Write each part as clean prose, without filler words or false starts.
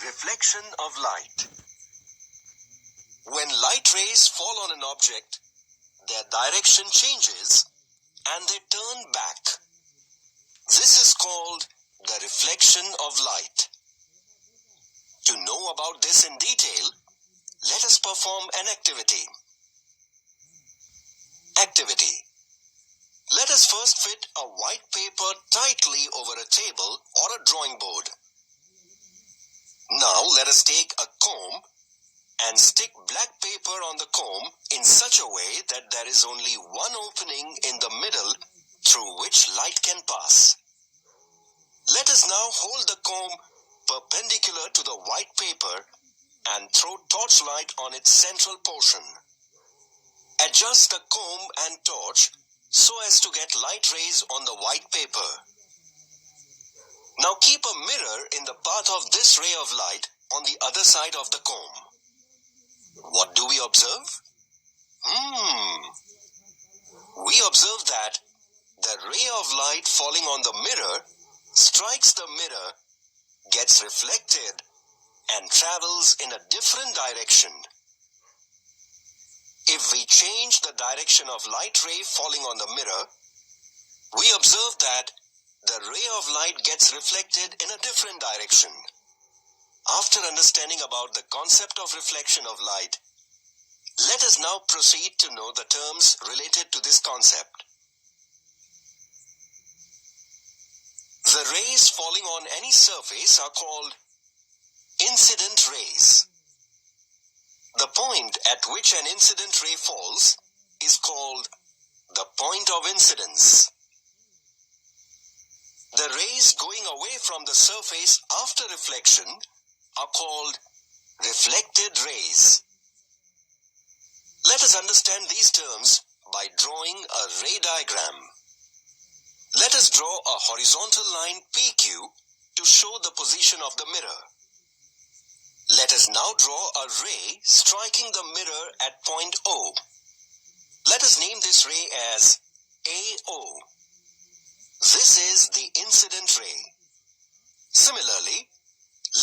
Reflection of light. When light rays fall on an object, their direction changes and they turn back. This is called the reflection of light. To know about this in detail, let us perform an activity. Activity. Let us first fit a white paper tightly over a table or a drawing board. Now let us take a comb and stick black paper on the comb in such a way that there is only one opening in the middle through which light can pass. Let us now hold the comb perpendicular to the white paper and throw torchlight on its central portion. Adjust the comb and torch so as to get light rays on the white paper. Now keep a mirror in the path of this ray of light on the other side of the comb. What do we observe? We observe that the ray of light falling on the mirror strikes the mirror, gets reflected, and travels in a different direction. If we change the direction of light ray falling on the mirror, we observe that the ray of light gets reflected in a different direction. After understanding about the concept of reflection of light, let us now proceed to know the terms related to this concept. The rays falling on any surface are called incident rays. The point at which an incident ray falls is called the point of incidence. The rays going away from the surface after reflection are called reflected rays. Let us understand these terms by drawing a ray diagram. Let us draw a horizontal line PQ to show the position of the mirror. Let us now draw a ray striking the mirror at point O. Let us name this ray as AO. This is the incident ray. Similarly,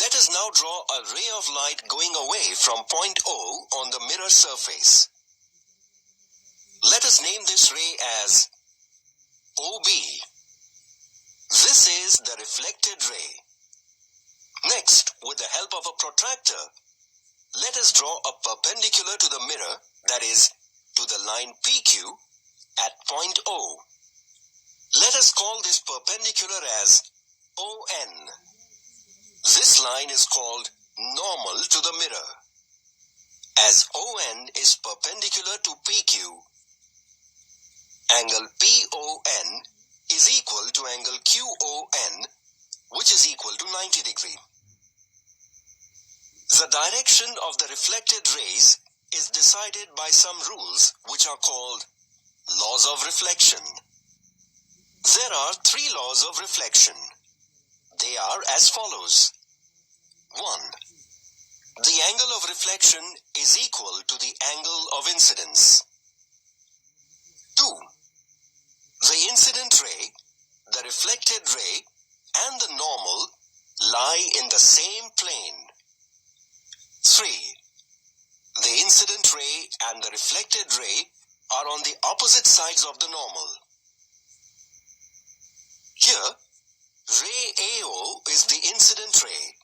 let us now draw a ray of light going away from point O on the mirror surface. Let us name this ray as OB. This is the reflected ray. Next, with the help of a protractor, let us draw a perpendicular to the mirror, that is, to the line PQ at point O. Let us call this perpendicular as ON. This line is called normal to the mirror. As ON is perpendicular to PQ, angle PON is equal to angle QON, which is equal to 90 degrees. The direction of the reflected rays is decided by some rules which are called laws of reflection. There are 3 laws of reflection. They are as follows. 1. The angle of reflection is equal to the angle of incidence. 2. The incident ray, the reflected ray, and the normal lie in the same plane. 3. The incident ray and the reflected ray are on the opposite sides of the normal. Here, ray AO is the incident ray.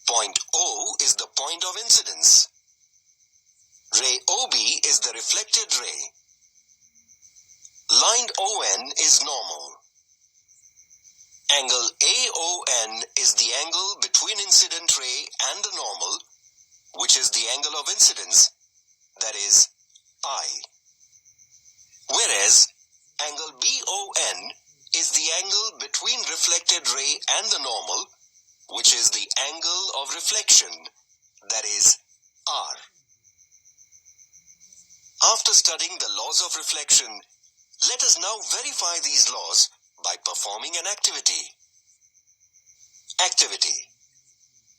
Point O is the point of incidence. Ray OB is the reflected ray. Line ON is normal. Angle AON is the angle between incident ray and the normal, which is the angle of incidence, that is, I. Whereas, angle BON is the angle between reflected ray and the normal, which is the angle of reflection, that is, R. After studying the laws of reflection, let us now verify these laws by performing an activity. Activity.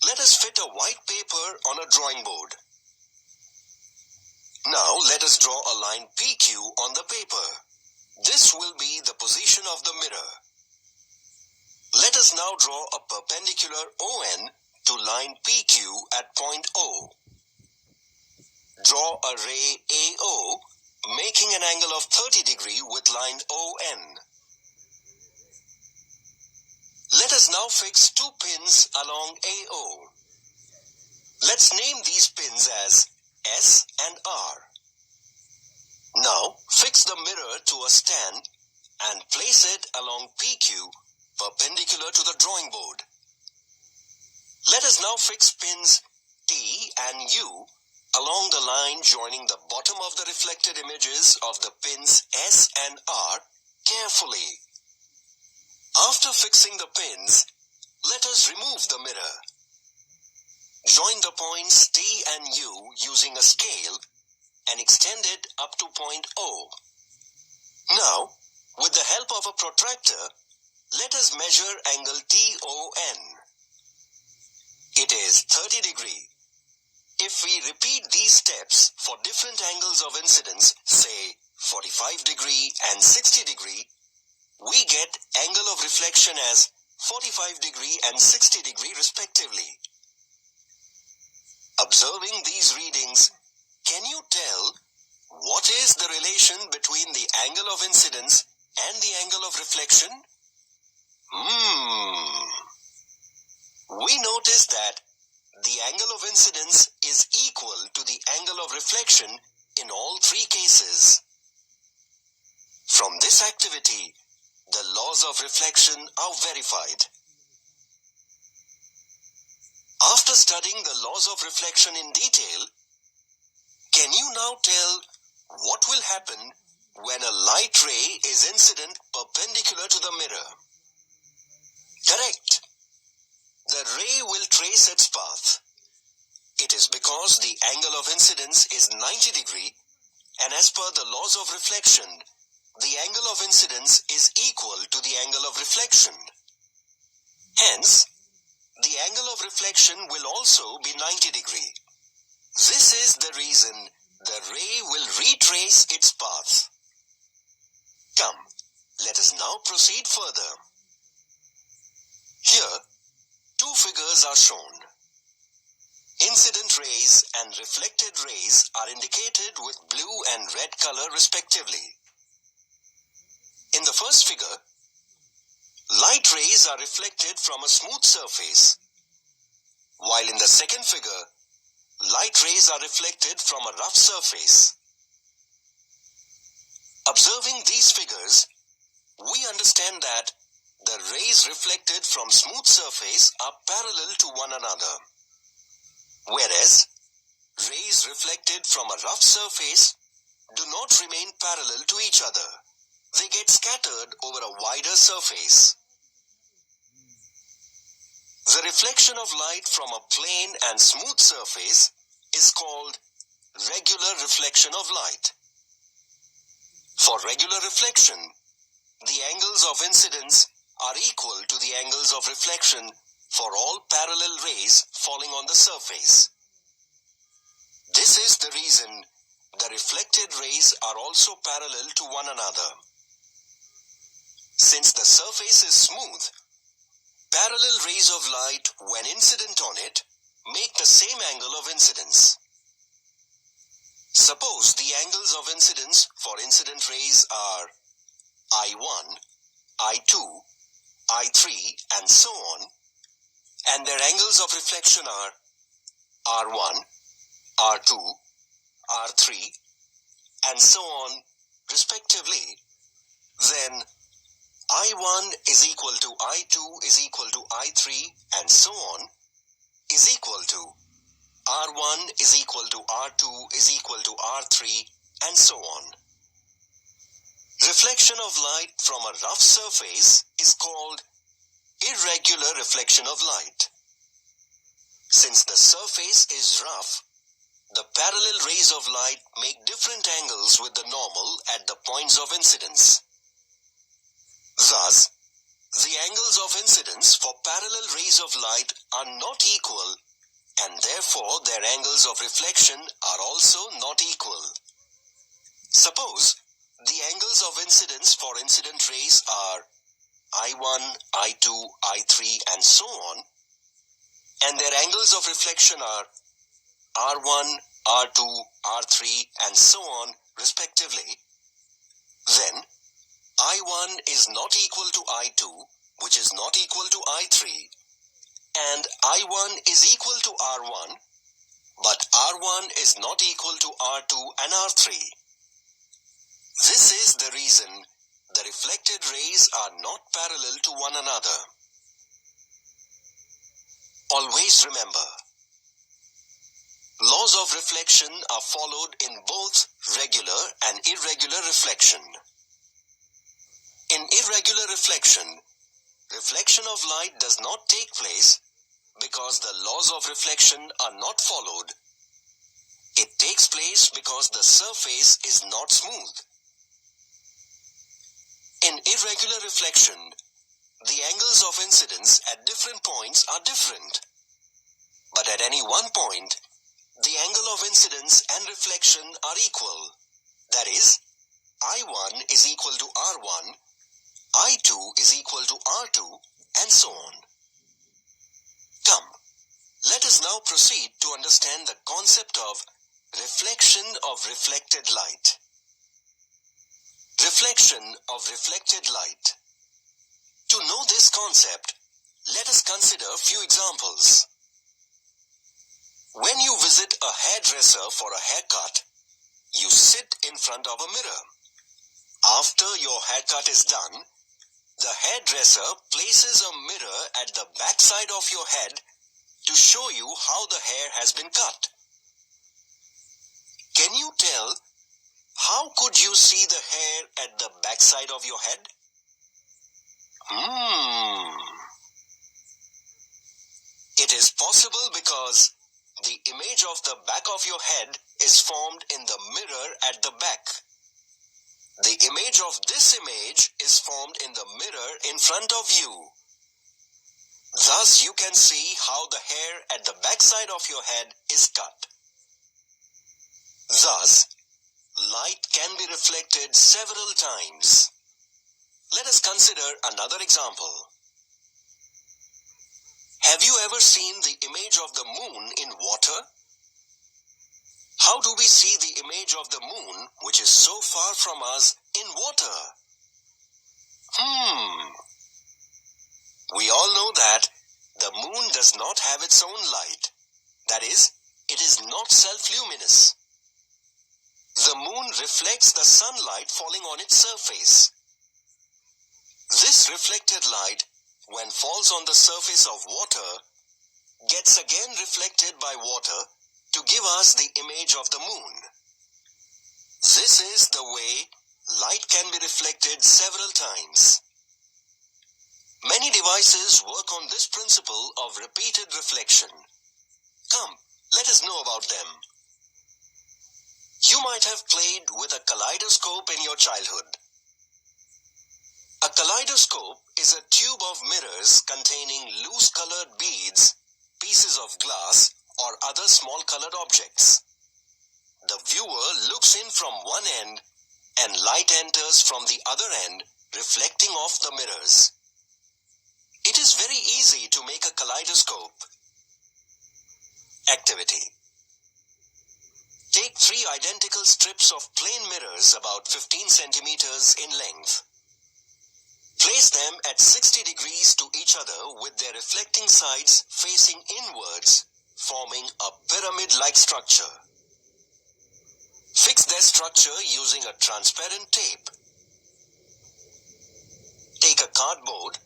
Let us fit a white paper on a drawing board. Now let us draw a line PQ on the paper. This will be the position of the mirror. Let us now draw a perpendicular ON to line PQ at point O. Draw a ray AO, making an angle of 30 degrees with line ON. Let us now fix two pins along AO. Let's name these pins as S and R. Now fix the mirror to a stand and place it along PQ perpendicular to the drawing board. Let us now fix pins T and U along the line joining the bottom of the reflected images of the pins S and R carefully. After fixing the pins, let us remove the mirror. Join the points T and U using a scale and extend it up to point O. Now, with the help of a protractor, let us measure angle TON. It is 30 degrees. If we repeat these steps for different angles of incidence, say 45 degree and 60 degree, we get angle of reflection as 45 degree and 60 degree respectively. Observing these readings, can you tell what is the relation between the angle of incidence and the angle of reflection? We notice that the angle of incidence is equal to the angle of reflection in all three cases. From this activity, the laws of reflection are verified. After studying the laws of reflection in detail, can you now tell what will happen when a light ray is incident perpendicular to the mirror? Correct. The ray will trace its path. It is because the angle of incidence is 90 degrees, and as per the laws of reflection, the angle of incidence is equal to the angle of reflection. Hence, the angle of reflection will also be 90 degrees. This is the reason the ray will retrace its path. Come, let us now proceed further. Here, two figures are shown. Incident rays and reflected rays are indicated with blue and red color respectively. In the first figure, light rays are reflected from a smooth surface, while in the second figure, light rays are reflected from a rough surface. Observing these figures, we understand that the rays reflected from smooth surface are parallel to one another, whereas rays reflected from a rough surface do not remain parallel to each other. They get scattered over a wider surface. The reflection of light from a plane and smooth surface is called regular reflection of light. For regular reflection, the angles of incidence are equal to the angles of reflection for all parallel rays falling on the surface. This is the reason the reflected rays are also parallel to one another. Since the surface is smooth, parallel rays of light, when incident on it, make the same angle of incidence. Suppose the angles of incidence for incident rays are I1, I2, I3, and so on, and their angles of reflection are R1, R2, R3, and so on, respectively, then I1 is equal to I2 is equal to I3 and so on is equal to R1 is equal to R2 is equal to R3 and so on. Reflection of light from a rough surface is called irregular reflection of light. Since the surface is rough, the parallel rays of light make different angles with the normal at the points of incidence. Thus, the angles of incidence for parallel rays of light are not equal, and therefore their angles of reflection are also not equal. Suppose the angles of incidence for incident rays are I1, I2, I3, and so on, and their angles of reflection are R1, R2, R3, and so on respectively, then I1 is not equal to I2, which is not equal to I3, and I1 is equal to R1, but R1 is not equal to R2 and R3. This is the reason the reflected rays are not parallel to one another. Always remember, laws of reflection are followed in both regular and irregular reflection. In irregular reflection, reflection of light does not take place because the laws of reflection are not followed. It takes place because the surface is not smooth. In irregular reflection, the angles of incidence at different points are different. But at any one point, the angle of incidence and reflection are equal. That is, I1 is equal to R1, I2 is equal to R2, and so on. Come, let us now proceed to understand the concept of reflection of reflected light. Reflection of reflected light. To know this concept, let us consider a few examples. When you visit a hairdresser for a haircut, you sit in front of a mirror. After your haircut is done, the hairdresser places a mirror at the back side of your head to show you how the hair has been cut. Can you tell how could you see the hair at the back side of your head? It is possible because the image of the back of your head is formed in the mirror at the back. The image of this image is formed in the mirror in front of you. Thus you can see how the hair at the back side of your head is cut. Thus, light can be reflected several times. Let us consider another example. Have you ever seen the image of the moon in water? How do we see the image of the moon, which is so far from us, in water? We all know that the moon does not have its own light. That is, it is not self-luminous. The moon reflects the sunlight falling on its surface. This reflected light, when falls on the surface of water, gets again reflected by water to give us the image of the moon. This is the way light can be reflected several times. Many devices work on this principle of repeated reflection. Come, let us know about them. You might have played with a kaleidoscope in your childhood. A kaleidoscope is a tube of mirrors containing loose-colored beads, pieces of glass, or other small-colored objects. The viewer looks in from one end and light enters from the other end, reflecting off the mirrors. It is very easy to make a kaleidoscope. Activity. Take 3 identical strips of plain mirrors about 15 centimeters in length. Place them at 60 degrees to each other with their reflecting sides facing inwards, forming a pyramid-like structure. Fix their structure using a transparent tape. Take a cardboard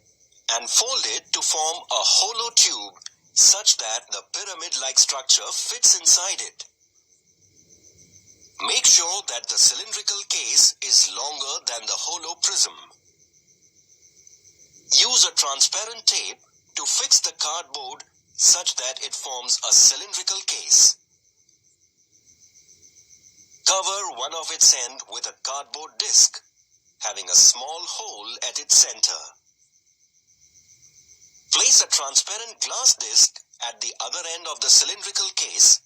and fold it to form a hollow tube such that the pyramid-like structure fits inside it. Make sure that the cylindrical case is longer than the hollow prism. Use a transparent tape to fix the cardboard such that it forms a cylindrical case. Cover one of its ends with a cardboard disc, having a small hole at its center. Place a transparent glass disc at the other end of the cylindrical case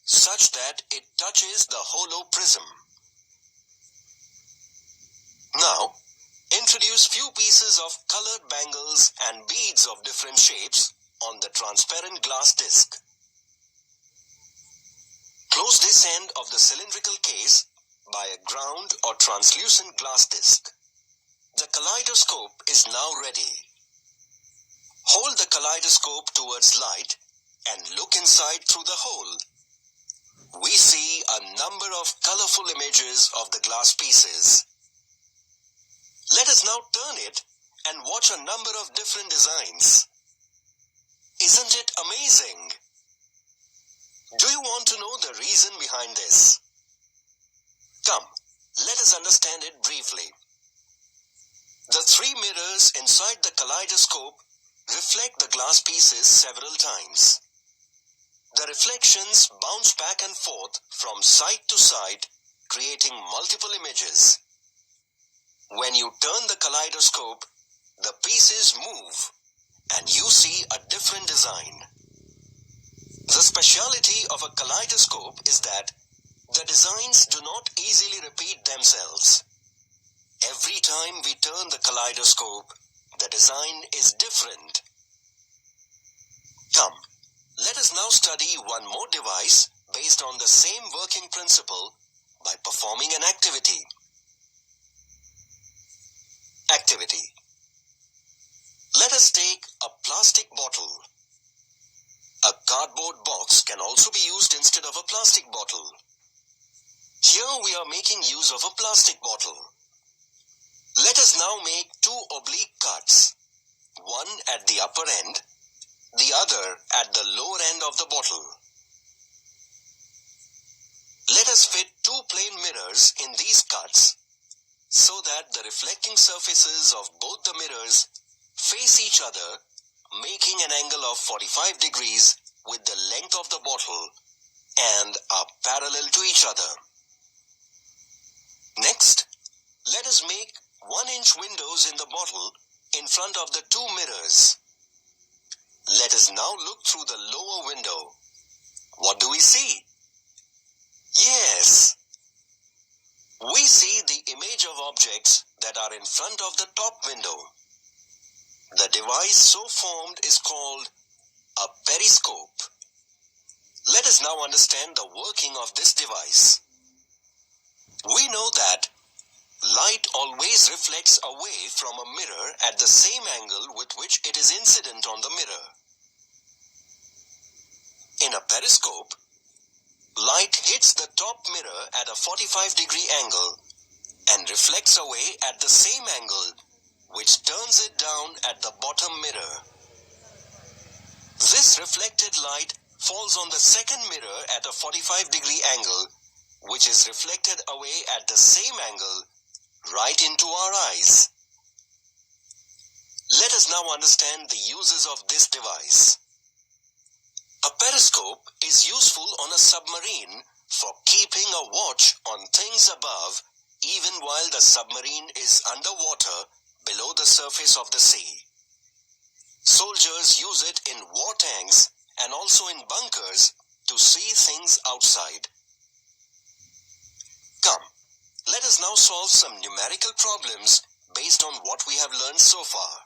such that it touches the hollow prism. Now, introduce few pieces of colored bangles and beads of different shapes on the transparent glass disc. Close this end of the cylindrical case by a ground or translucent glass disc. The kaleidoscope is now ready. Hold the kaleidoscope towards light and look inside through the hole. We see a number of colorful images of the glass pieces. Let us now turn it and watch a number of different designs. Isn't it amazing? Do you want to know the reason behind this? Come, let us understand it briefly. The three mirrors inside the kaleidoscope reflect the glass pieces several times. The reflections bounce back and forth from side to side, creating multiple images. When you turn the kaleidoscope, the pieces move and you see a different design. The speciality of a kaleidoscope is that the designs do not easily repeat themselves. Every time we turn the kaleidoscope, the design is different. Come, let us now study one more device based on the same working principle by performing an activity. Activity. Let us take a plastic bottle. A cardboard box can also be used instead of a plastic bottle. Here we are making use of a plastic bottle. Let us now make two oblique cuts, one at the upper end, the other at the lower end of the bottle. Let us fit two plain mirrors in these cuts so that the reflecting surfaces of both the mirrors face each other, making an angle of 45 degrees with the length of the bottle and are parallel to each other. Next, let us make 1-inch windows in the bottle in front of the two mirrors. Let us now look through the lower window. What do we see? Yes, we see the image of objects that are in front of the top window. The device so formed is called a periscope. Let us now understand the working of this device. We know that light always reflects away from a mirror at the same angle with which it is incident on the mirror. In a periscope, light hits the top mirror at a 45-degree angle and reflects away at the same angle, which turns it down at the bottom mirror. This reflected light falls on the second mirror at a 45-degree angle, which is reflected away at the same angle right into our eyes. Let us now understand the uses of this device. A periscope is useful on a submarine for keeping a watch on things above even while the submarine is underwater below the surface of the sea. Soldiers use it in war tanks and also in bunkers to see things outside. Come, let us now solve some numerical problems based on what we have learned so far.